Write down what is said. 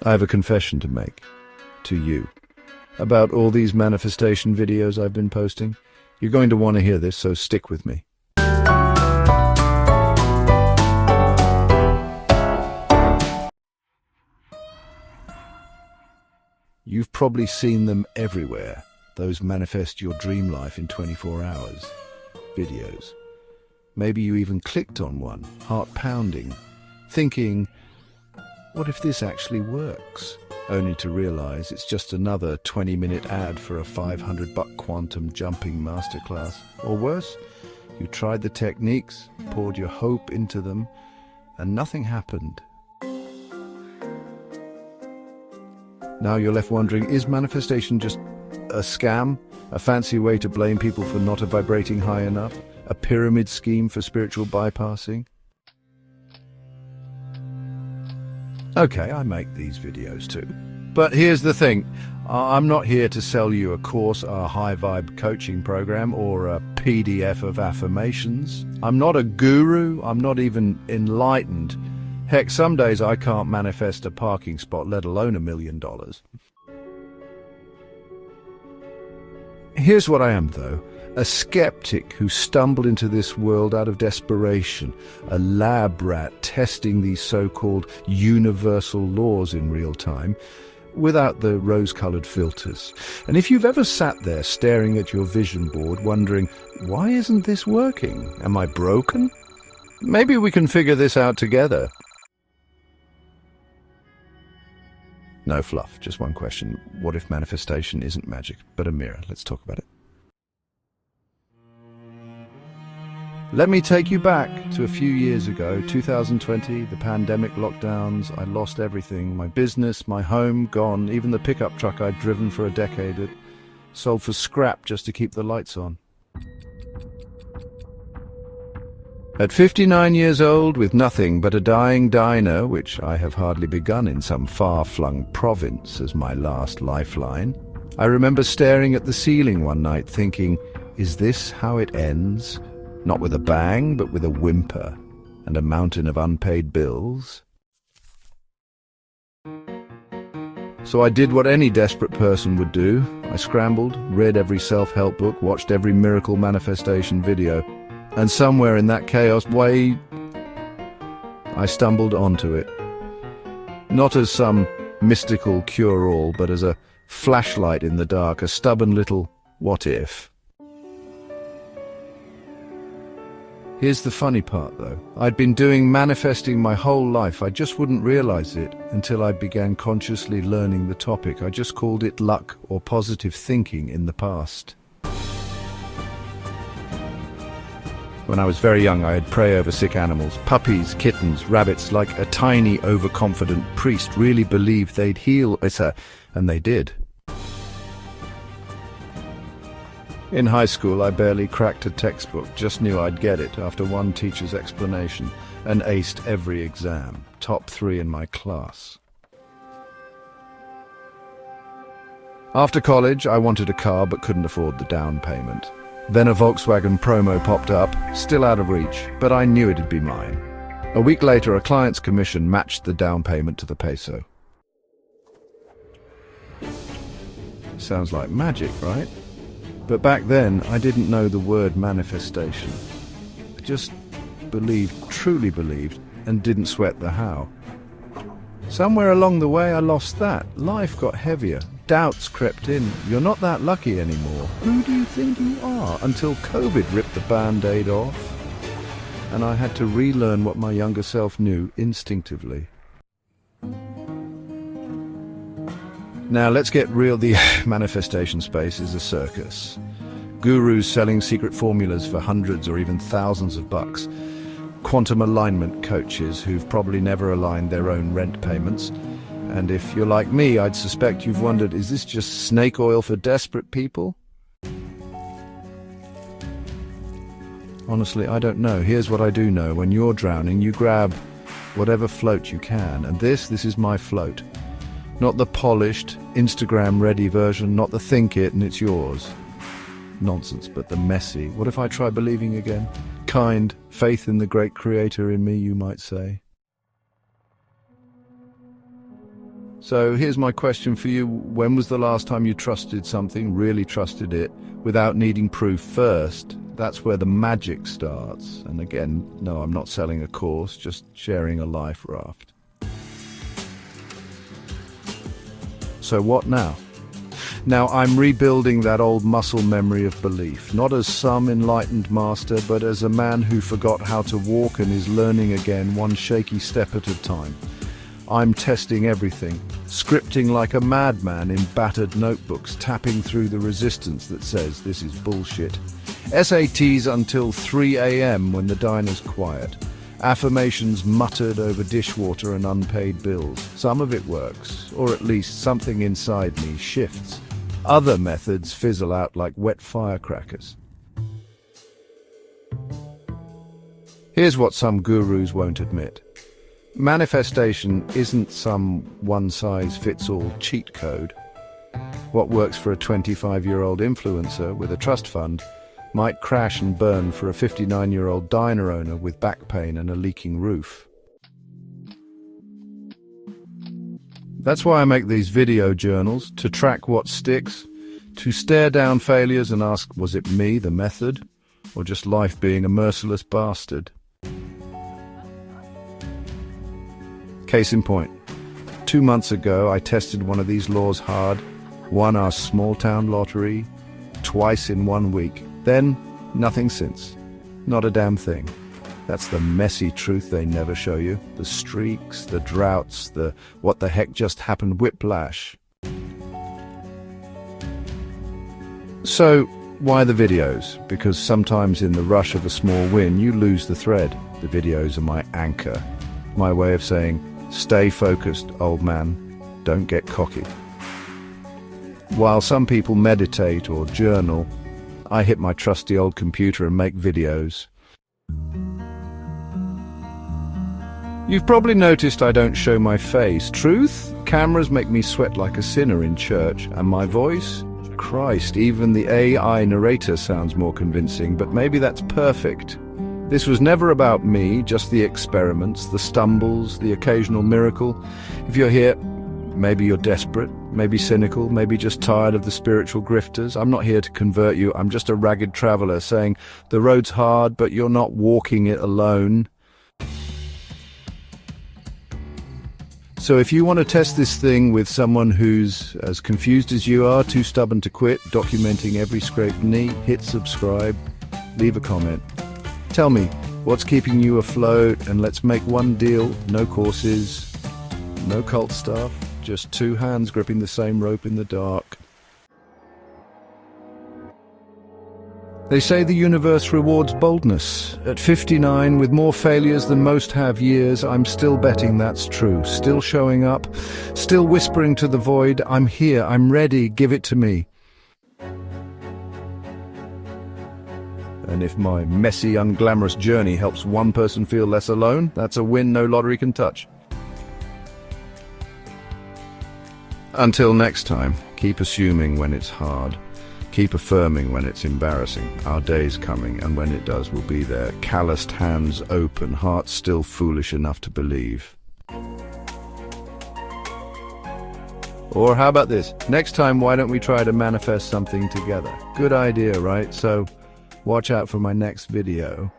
I have a confession to make to you about all these manifestation videos I've been posting. You're going to want to hear this, so stick with me. You've probably seen them everywhere, those manifest your dream life in 24 hours videos. Maybe you even clicked on one, heart pounding, thinking, what if this actually works? Only to realize it's just another 20-minute ad for a $500 quantum jumping masterclass. Or worse, you tried the techniques, poured your hope into them, and nothing happened. Now you're left wondering, is manifestation just a scam? A fancy way to blame people for not vibrating high enough? A pyramid scheme for spiritual bypassing? Okay, I make these videos too. But here's the thing. I'm not here to sell you a course, a high-vibe coaching program, or a PDF of affirmations. I'm not a guru. I'm not even enlightened. Heck, some days I can't manifest a parking spot, let alone $1 million. Here's what I am, though. A skeptic who stumbled into this world out of desperation, a lab rat testing these so-called universal laws in real time, without the rose-colored filters. And if you've ever sat there staring at your vision board wondering, why isn't this working? Am I broken? Maybe we can figure this out together. No fluff, just one question. What if manifestation isn't magic, but a mirror? Let's talk about it. Let me take you back to a few years ago, 2020, the pandemic lockdowns. I lost everything, my business, my home, gone. Even the pickup truck I'd driven for a decade had sold for scrap just to keep the lights on. At 59 years old, with nothing but a dying diner, which I have hardly begun in some far-flung province as my last lifeline, I remember staring at the ceiling one night thinking, is this how it ends? Not with a bang, but with a whimper and a mountain of unpaid bills. So I did what any desperate person would do. I scrambled, read every self-help book, watched every miracle manifestation video, and somewhere in that chaos, I stumbled onto it. Not as some mystical cure-all, but as a flashlight in the dark, a stubborn little what if. Here's the funny part, though. I'd been doing manifesting my whole life. I just wouldn't realize it until I began consciously learning the topic. I just called it luck or positive thinking in the past. When I was very young, I'd pray over sick animals, puppies, kittens, rabbits, like a tiny, overconfident priest really believed they'd heal, and they did. In high school, I barely cracked a textbook, just knew I'd get it after one teacher's explanation, and aced every exam, top 3 in my class. After college, I wanted a car but couldn't afford the down payment. Then a Volkswagen promo popped up, still out of reach, but I knew it'd be mine. A week later, a client's commission matched the down payment to the peso. Sounds like magic, right? But back then, I didn't know the word manifestation. I just believed, truly believed, and didn't sweat the how. Somewhere along the way, I lost that. Life got heavier. Doubts crept in. You're not that lucky anymore. Who do you think you are? Until COVID ripped the Band-Aid off. And I had to relearn what my younger self knew instinctively. Now let's get real. The manifestation space is a circus. Gurus selling secret formulas for hundreds or even thousands of bucks. Quantum alignment coaches who've probably never aligned their own rent payments. And if you're like me, I'd suspect you've wondered, is this just snake oil for desperate people? Honestly, I don't know. Here's what I do know. When you're drowning, you grab whatever float you can. And this is my float. Not the polished, Instagram-ready version, not the think it and it's yours. Nonsense, but the messy. What if I try believing again? Kind, faith in the great creator in me, you might say. So here's my question for you. When was the last time you trusted something, really trusted it, without needing proof first? That's where the magic starts. And again, no, I'm not selling a course, just sharing a life raft. So what now? Now I'm rebuilding that old muscle memory of belief, not as some enlightened master, but as a man who forgot how to walk and is learning again, one shaky step at a time. I'm testing everything, scripting like a madman in battered notebooks, tapping through the resistance that says this is bullshit. SATs until 3 a.m. when the diner's quiet. Affirmations muttered over dishwater and unpaid bills. Some of it works, or at least something inside me shifts. Other methods fizzle out like wet firecrackers. Here's what some gurus won't admit. Manifestation isn't some one-size-fits-all cheat code. What works for a 25-year-old influencer with a trust fund might crash and burn for a 59-year-old diner owner with back pain and a leaking roof. That's why I make these video journals, to track what sticks, to stare down failures and ask, was it me, the method, or just life being a merciless bastard? Case in point, 2 months ago I tested one of these laws hard, won our small-town lottery, twice in 1 week. Then, nothing since. Not a damn thing. That's the messy truth they never show you. The streaks, the droughts, the what the heck just happened whiplash. So, why the videos? Because sometimes in the rush of a small win, you lose the thread. The videos are my anchor. My way of saying, stay focused, old man. Don't get cocky. While some people meditate or journal, I hit my trusty old computer and make videos. You've probably noticed I don't show my face. Truth? Cameras make me sweat like a sinner in church. And my voice? Christ, even the AI narrator sounds more convincing, but maybe that's perfect. This was never about me, just the experiments, the stumbles, the occasional miracle. If you're here, maybe you're desperate, maybe cynical, maybe just tired of the spiritual grifters. I'm not here to convert you. I'm just a ragged traveler saying the road's hard, but you're not walking it alone. So if you want to test this thing with someone who's as confused as you are, too stubborn to quit, documenting every scraped knee, hit subscribe, leave a comment. Tell me, what's keeping you afloat, and let's make one deal. No courses, no cult stuff, just two hands gripping the same rope in the dark. They say the universe rewards boldness. At 59, with more failures than most have years, I'm still betting that's true. Still showing up, still whispering to the void, I'm here, I'm ready, give it to me. And if my messy, unglamorous journey helps one person feel less alone, that's a win no lottery can touch. Until next time, keep assuming when it's hard. Keep affirming when it's embarrassing. Our day's coming, and when it does, we'll be there. Calloused hands open, hearts still foolish enough to believe. Or how about this? Next time, why don't we try to manifest something together? Good idea, right? So, watch out for my next video.